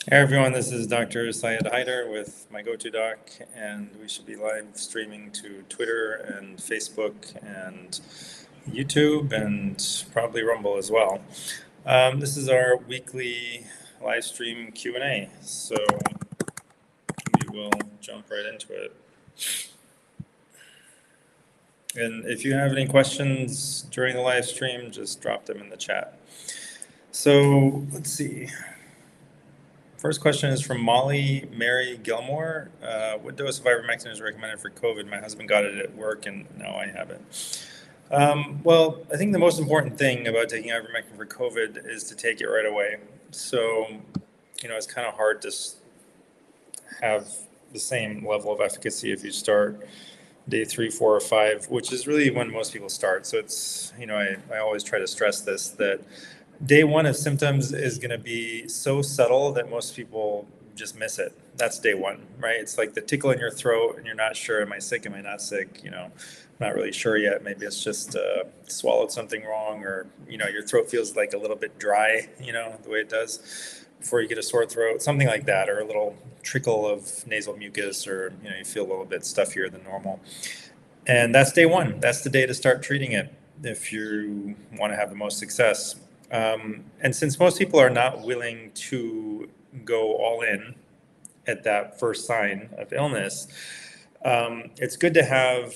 Hey everyone, this is Dr. Syed Haider with my go-to doc, and we should be live streaming to Twitter and Facebook and YouTube and probably Rumble as well. This is our weekly live stream Q&A, so we will jump right into it. And if you have any questions during the live stream, just drop them in the chat. So let's see. First question is from Molly Mary Gilmore. What dose of ivermectin is recommended for COVID? My husband got it at work and now I have it. Well, I think the most important thing about taking ivermectin for COVID is to take it right away. So, it's kind of hard to have the same level of efficacy if you start day 3, 4, or 5, which is really when most people start. So it's, I always try to stress this, that day 1 of symptoms is going to be so subtle that most people just miss it. That's day 1, right? It's like the tickle in your throat and you're not sure, am I sick, am I not sick? Not really sure yet. Maybe it's just swallowed something wrong, or, your throat feels like a little bit dry, the way it does before you get a sore throat, something like that, or a little trickle of nasal mucus, or, you feel a little bit stuffier than normal. And that's day 1. That's the day to start treating it if you want to have the most success. And since most people are not willing to go all in at that first sign of illness, it's good to have,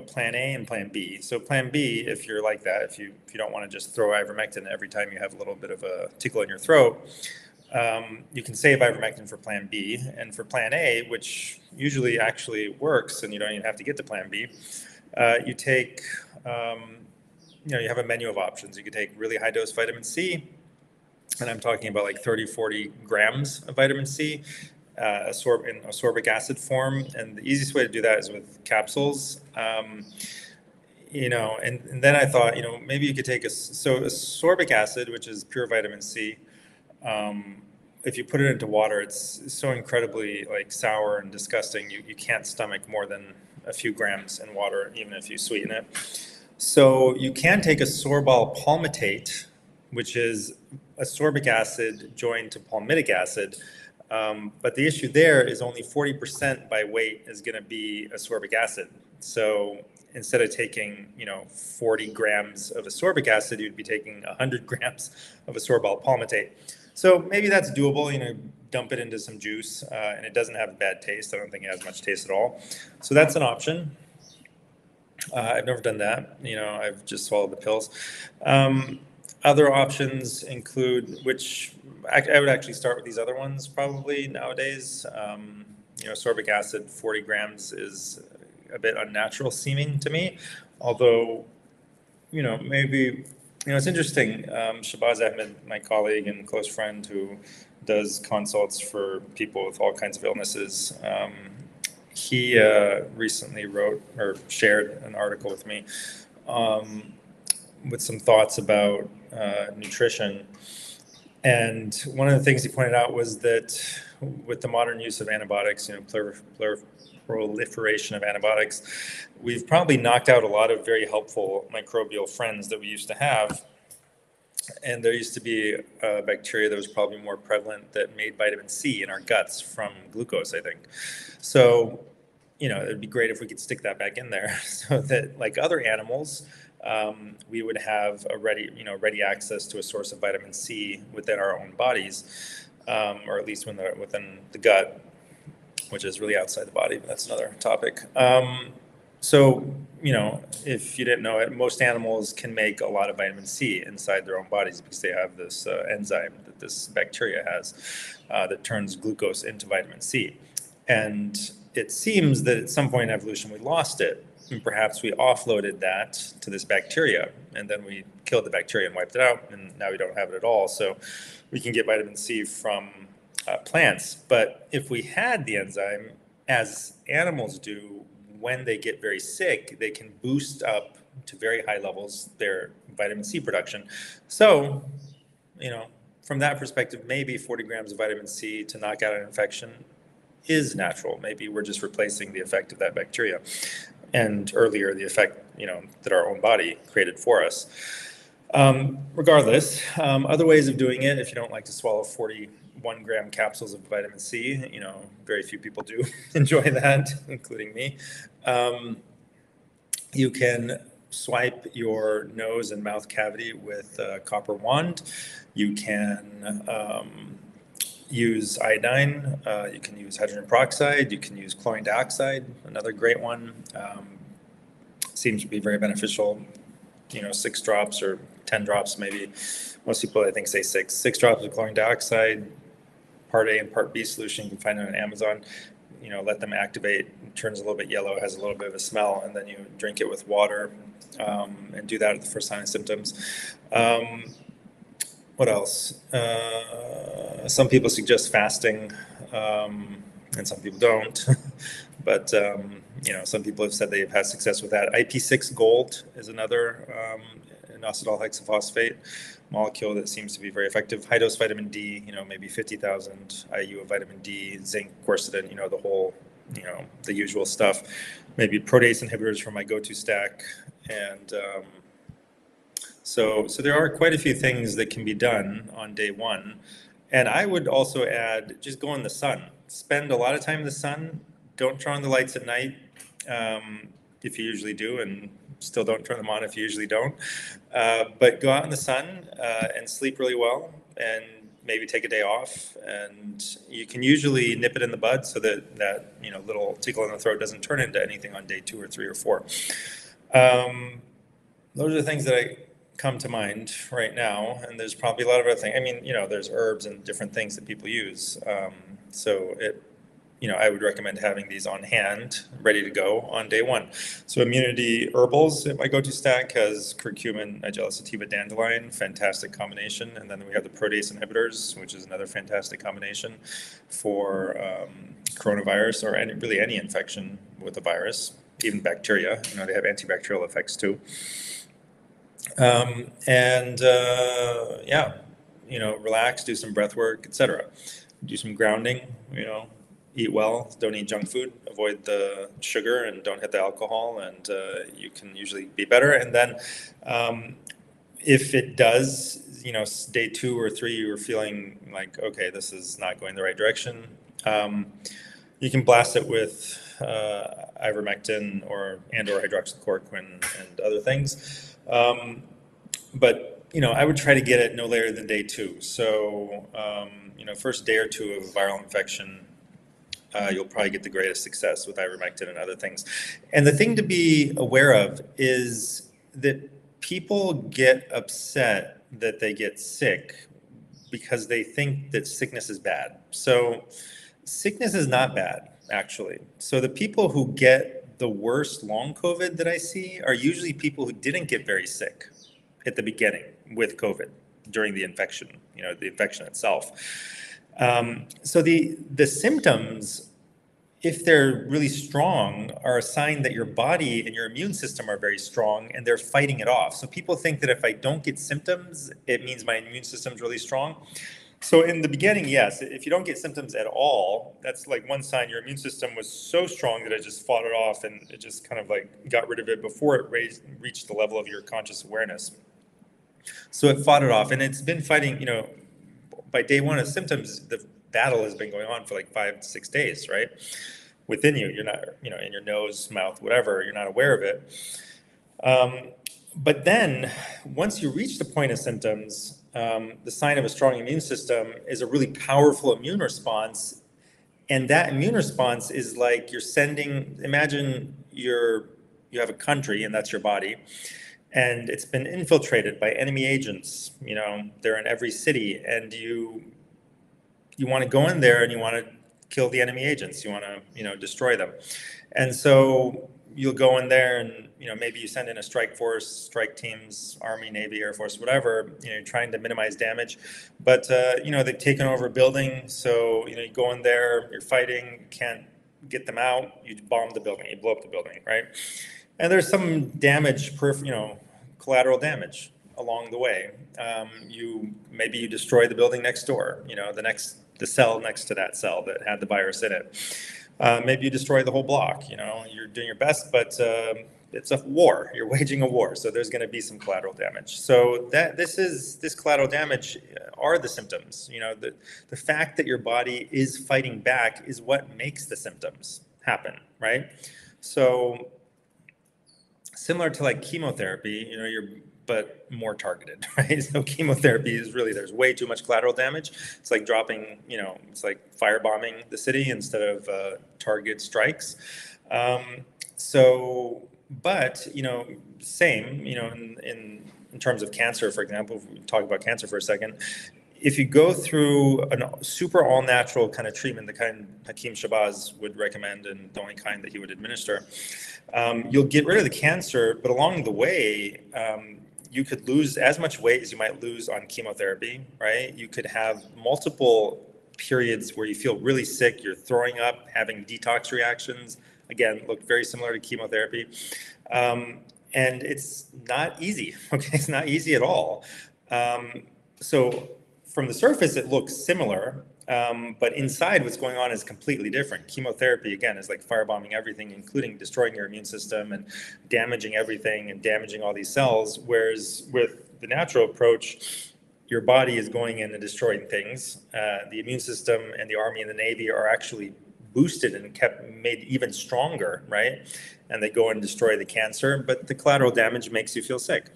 plan A and plan B. So plan B, if you're like that, if you don't want to just throw ivermectin every time you have a little bit of a tickle in your throat, you can save ivermectin for plan B. And for plan A, which usually actually works and you don't even have to get to plan B, you take... you have a menu of options. You could take really high dose vitamin C, and I'm talking about like 30, 40 grams of vitamin C, in ascorbic acid form. And the easiest way to do that is with capsules. And then I thought, maybe you could take ascorbic acid, which is pure vitamin C. If you put it into water, it's so incredibly like sour and disgusting. You can't stomach more than a few grams in water, even if you sweeten it. So you can take ascorbyl palmitate, which is ascorbic acid joined to palmitic acid. But the issue there is only 40% by weight is going to be ascorbic acid. So instead of taking, 40 grams of ascorbic acid, you'd be taking 100 grams of ascorbyl palmitate. So maybe that's doable, dump it into some juice, and it doesn't have a bad taste. I don't think it has much taste at all. So that's an option. I've never done that. I've just swallowed the pills. Other options include, which I would actually start with these other ones probably nowadays. Ascorbic acid, 40 grams is a bit unnatural seeming to me. Although, maybe, it's interesting. Shabazz Ahmed, my colleague and close friend who does consults for people with all kinds of illnesses, he recently wrote or shared an article with me with some thoughts about nutrition. And one of the things he pointed out was that with the modern use of antibiotics, proliferation of antibiotics, we've probably knocked out a lot of very helpful microbial friends that we used to have. And there used to be a bacteria that was probably more prevalent that made vitamin C in our guts from glucose, I think. So, it'd be great if we could stick that back in there so that, like other animals, we would have a ready access to a source of vitamin C within our own bodies, or at least within the gut, which is really outside the body, but that's another topic. So, if you didn't know it, most animals can make a lot of vitamin C inside their own bodies because they have this enzyme that this bacteria has that turns glucose into vitamin C. And it seems that at some point in evolution we lost it, and perhaps we offloaded that to this bacteria, and then we killed the bacteria and wiped it out, and now we don't have it at all. So we can get vitamin C from plants. But if we had the enzyme, as animals do, when they get very sick, they can boost up to very high levels their vitamin C production. So, from that perspective, maybe 40 grams of vitamin C to knock out an infection is natural. Maybe we're just replacing the effect of that bacteria, and earlier the effect, that our own body created for us. Regardless, other ways of doing it, if you don't like to swallow 40 1 gram capsules of vitamin C. Very few people do enjoy that, including me. You can swipe your nose and mouth cavity with a copper wand. You can use iodine. You can use hydrogen peroxide. You can use chlorine dioxide, another great one. Seems to be very beneficial. 6 drops or 10 drops maybe. Most people, I think, say 6. 6 drops of chlorine dioxide, part A and part B solution. You can find it on Amazon. Let them activate. It turns a little bit yellow, has a little bit of a smell, and then you drink it with water, and do that at the first sign of symptoms. What else? Some people suggest fasting, and some people don't. But some people have said they've had success with that. IP6 Gold is another inositol hexaphosphate molecule that seems to be very effective. High dose vitamin D, maybe 50,000 IU of vitamin D, zinc, quercetin, the whole, the usual stuff. Maybe protease inhibitors from my go-to stack. And so there are quite a few things that can be done on day 1. And I would also add, just go in the sun. Spend a lot of time in the sun. Don't turn on the lights at night if you usually do, and still don't turn them on if you usually don't. But go out in the sun and sleep really well, and maybe take a day off. And you can usually nip it in the bud so that little tickle in the throat doesn't turn into anything on day 2 or 3 or 4. Those are the things that come to mind right now, and there's probably a lot of other things. I mean, there's herbs and different things that people use. I would recommend having these on hand, ready to go on day 1. So Immunity Herbals at my go-to stack has curcumin, nigella sativa, dandelion, fantastic combination. And then we have the protease inhibitors, which is another fantastic combination for coronavirus or really any infection with a virus, even bacteria. They have antibacterial effects too. Relax, do some breath work, etc. Do some grounding, eat well, don't eat junk food, avoid the sugar, and don't hit the alcohol, and you can usually be better. And then if it does, day 2 or 3, you're feeling like, okay, this is not going the right direction, you can blast it with ivermectin or hydroxychloroquine and other things. But I would try to get it no later than day 2. So, first day or 2 of a viral infection, you'll probably get the greatest success with ivermectin and other things. And the thing to be aware of is that people get upset that they get sick because they think that sickness is bad. So sickness is not bad, actually. So the people who get the worst long COVID that I see are usually people who didn't get very sick at the beginning with COVID during the infection, the infection itself. So the symptoms, if they're really strong, are a sign that your body and your immune system are very strong and they're fighting it off. So people think that if I don't get symptoms, it means my immune system's really strong. So in the beginning, yes, if you don't get symptoms at all, that's like one sign your immune system was so strong that it just fought it off and it just kind of like got rid of it before it reached the level of your conscious awareness. So it fought it off, and it's been fighting, by day 1 of symptoms, the battle has been going on for like 5 to 6 days, right? Within you, you're not, in your nose, mouth, whatever, you're not aware of it. But then once you reach the point of symptoms, the sign of a strong immune system is a really powerful immune response. And that immune response is like you're sending, imagine you have a country, and that's your body, and it's been infiltrated by enemy agents. They're in every city, and you want to go in there and you want to kill the enemy agents. You want to, destroy them. And so you'll go in there and, maybe you send in a strike force, strike teams, Army, Navy, Air Force, whatever, trying to minimize damage. But, they've taken over a building. So, you go in there, you're fighting, can't get them out. You bomb the building, you blow up the building, right? And there's some damage, collateral damage along the way. Maybe you destroy the building next door, the cell next to that cell that had the virus in it. Maybe you destroy the whole block. You're doing your best, but it's a war. You're waging a war, so there's going to be some collateral damage. So this collateral damage are the symptoms. You know, the fact that your body is fighting back is what makes the symptoms happen, right? So similar to like chemotherapy, you know, but more targeted, right? So chemotherapy is really, there's way too much collateral damage. It's like dropping, you know, it's like firebombing the city instead of target strikes. But, you know, same, you know, in terms of cancer, for example, if we talk about cancer for a second, if you go through a super all-natural kind of treatment, the kind Hakim Shabazz would recommend and the only kind that he would administer, you'll get rid of the cancer, but along the way, you could lose as much weight as you might lose on chemotherapy, right? You could have multiple periods where you feel really sick, you're throwing up, having detox reactions. Again, look very similar to chemotherapy. And it's not easy, okay? It's not easy at all. So from the surface, it looks similar, but inside what's going on is completely different. Chemotherapy, again, is like firebombing everything, including destroying your immune system and damaging everything and damaging all these cells. Whereas with the natural approach, your body is going in and destroying things. The immune system and the Army and the Navy are actually boosted and made even stronger, right? And they go and destroy the cancer, but the collateral damage makes you feel sick.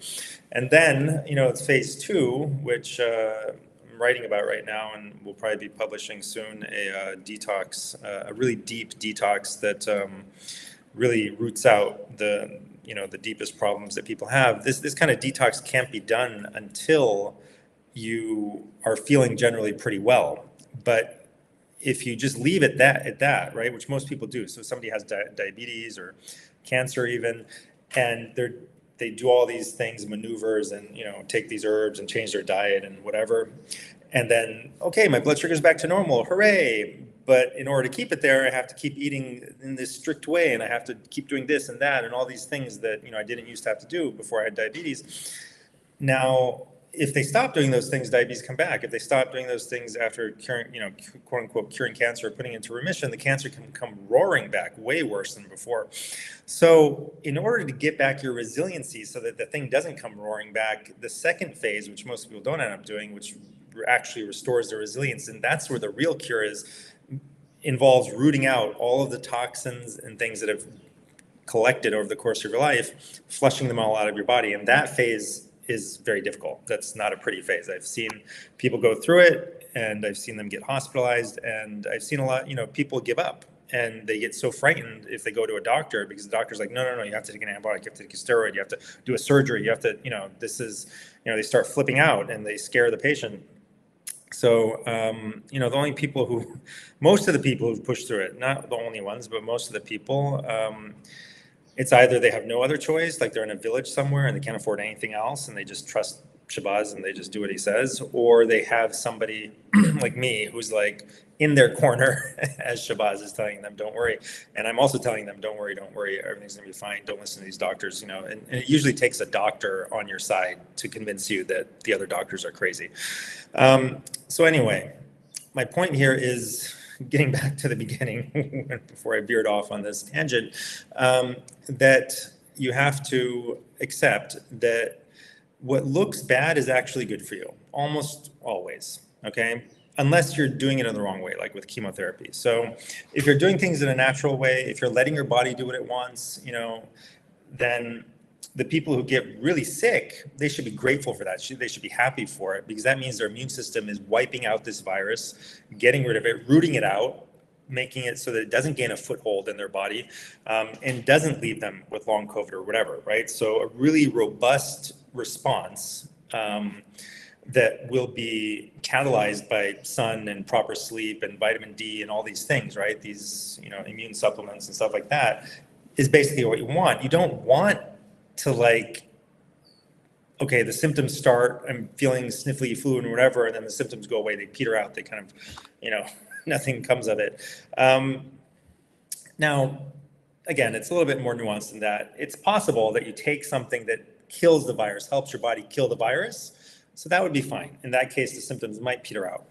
And then, you know, it's phase 2, which I'm writing about right now, and we'll probably be publishing soon, a detox, a really deep detox that really roots out the deepest problems that people have. This kind of detox can't be done until you are feeling generally pretty well. But if you just leave it at that, right, which most people do. So somebody has diabetes or cancer even, and they do all these things, maneuvers, and, you know, take these herbs and change their diet and whatever. And then, okay, my blood sugar's back to normal, hooray. But in order to keep it there, I have to keep eating in this strict way, and I have to keep doing this and that and all these things that, you know, I didn't used to have to do before I had diabetes. Now, if they stop doing those things, diabetes come back. If they stop doing those things after curing, you know, quote unquote, curing cancer or putting it into remission, the cancer can come roaring back way worse than before. So in order to get back your resiliency so that the thing doesn't come roaring back, the second phase, which most people don't end up doing, which actually restores their resilience, and that's where the real cure is, involves rooting out all of the toxins and things that have collected over the course of your life, flushing them all out of your body. And that phase is very difficult. That's not a pretty phase. I've seen people go through it, and I've seen them get hospitalized, and I've seen a lot, you know, people give up, and they get so frightened if they go to a doctor, because the doctor's like, no, you have to take an antibiotic, you have to take a steroid, you have to do a surgery, you have to, you know, this is, you know, they start flipping out and they scare the patient. So, you know, most of the people who've pushed through it, not the only ones, but most of the people, it's either they have no other choice, like they're in a village somewhere and they can't afford anything else and they just trust Shabazz and they just do what he says, or they have somebody like me who's like in their corner as Shabazz is telling them, don't worry. And I'm also telling them, don't worry, everything's gonna be fine. Don't listen to these doctors, you know, and it usually takes a doctor on your side to convince you that the other doctors are crazy. So anyway, my point here is, getting back to the beginning before I veered off on this tangent, that you have to accept that what looks bad is actually good for you, almost always, okay? Unless you're doing it in the wrong way, like with chemotherapy. So if you're doing things in a natural way, if you're letting your body do what it wants, you know, then the people who get really sick, they should be grateful for that. They should be happy for it, because that means their immune system is wiping out this virus, getting rid of it, rooting it out, making it so that it doesn't gain a foothold in their body, and doesn't leave them with long COVID or whatever, right? So a really robust response that will be catalyzed by sun and proper sleep and vitamin D and all these things, right? These, you know, immune supplements and stuff like that is basically what you want. You don't want to, like, okay, the symptoms start, I'm feeling sniffly, flu and whatever, and then the symptoms go away, they peter out, they kind of, you know, nothing comes of it. Now, again, it's a little bit more nuanced than that. It's possible that you take something that kills the virus, helps your body kill the virus, so that would be fine. In that case, the symptoms might peter out.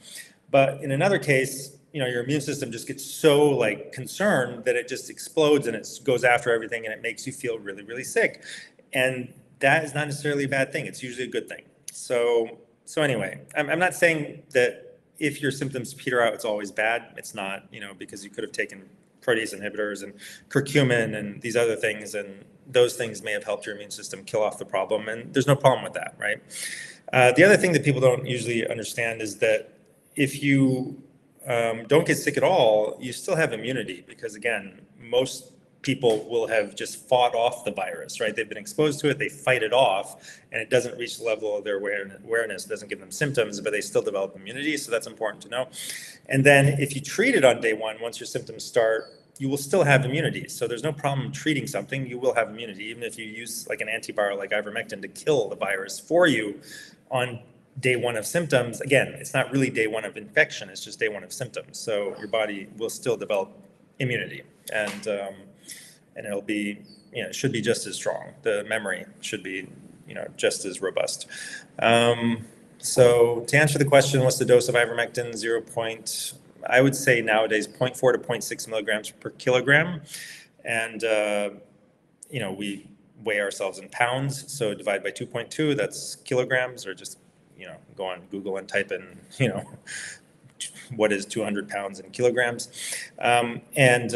But in another case, your immune system just gets so like concerned that it just explodes and it goes after everything and it makes you feel really, really sick. And that is not necessarily a bad thing. It's usually a good thing. So anyway, I'm not saying that if your symptoms peter out, it's always bad. It's not, because you could have taken protease inhibitors and curcumin and these other things, and those things may have helped your immune system kill off the problem. And there's no problem with that, right? The other thing that people don't usually understand is that if you don't get sick at all, you still have immunity, because again, most people will have just fought off the virus, right? They've been exposed to it, they fight it off, and it doesn't reach the level of their awareness, it doesn't give them symptoms, but they still develop immunity, so that's important to know. And then if you treat it on day one, once your symptoms start, you will still have immunity. So there's no problem treating something, you will have immunity, even if you use like an antiviral like ivermectin to kill the virus for you on day one of symptoms. Again, it's not really day one of infection, it's just day one of symptoms. So your body will still develop immunity, and it'll be, it should be just as strong. The memory should be, just as robust. So to answer the question, what's the dose of ivermectin? I would say nowadays 0.4 to 0.6 milligrams per kilogram. And, we weigh ourselves in pounds. So divide by 2.2, that's kilograms, or just, go on Google and type in, what is 200 pounds in kilograms, and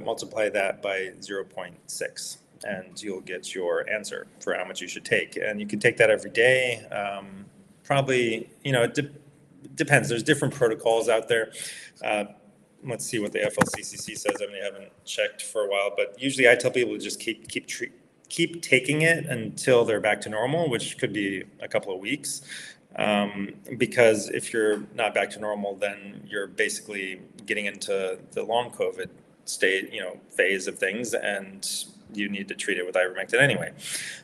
multiply that by 0.6, and you'll get your answer for how much you should take. And you can take that every day. Probably, it depends. There's different protocols out there. Let's see what the FLCCC says. I haven't checked for a while, but usually I tell people to just keep taking it until they're back to normal, which could be a couple of weeks. Because if you're not back to normal, then you're basically getting into the long COVID state, phase of things, and you need to treat it with ivermectin anyway.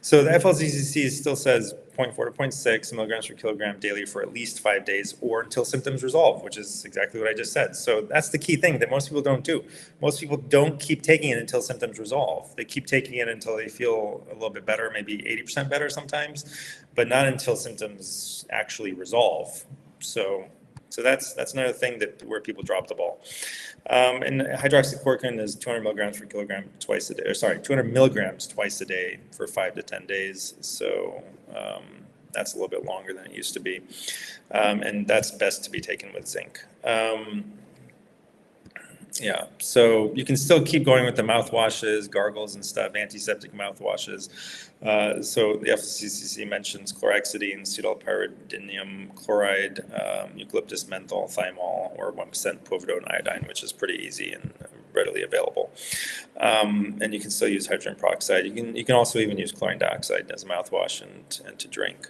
So the FLCCC still says 0.4 to 0.6 milligrams per kilogram daily for at least 5 days, or until symptoms resolve, which is exactly what I just said. So that's the key thing that most people don't do. Most people don't keep taking it until symptoms resolve. They keep taking it until they feel a little bit better, maybe 80% better sometimes, but not until symptoms actually resolve. So that's another thing where people drop the ball. And hydroxychloroquine is 200 milligrams per kilogram twice a day, 200 milligrams twice a day for 5 to 10 days. So that's a little bit longer than it used to be. And that's best to be taken with zinc. Yeah, so you can still keep going with the mouthwashes, gargles and stuff, antiseptic mouthwashes. So the FCCC mentions chlorhexidine, pseudopyridinium chloride, eucalyptus menthol, thymol, or 1% povidone iodine, which is pretty easy and readily available. And you can still use hydrogen peroxide. You can also even use chlorine dioxide as a mouthwash and to drink.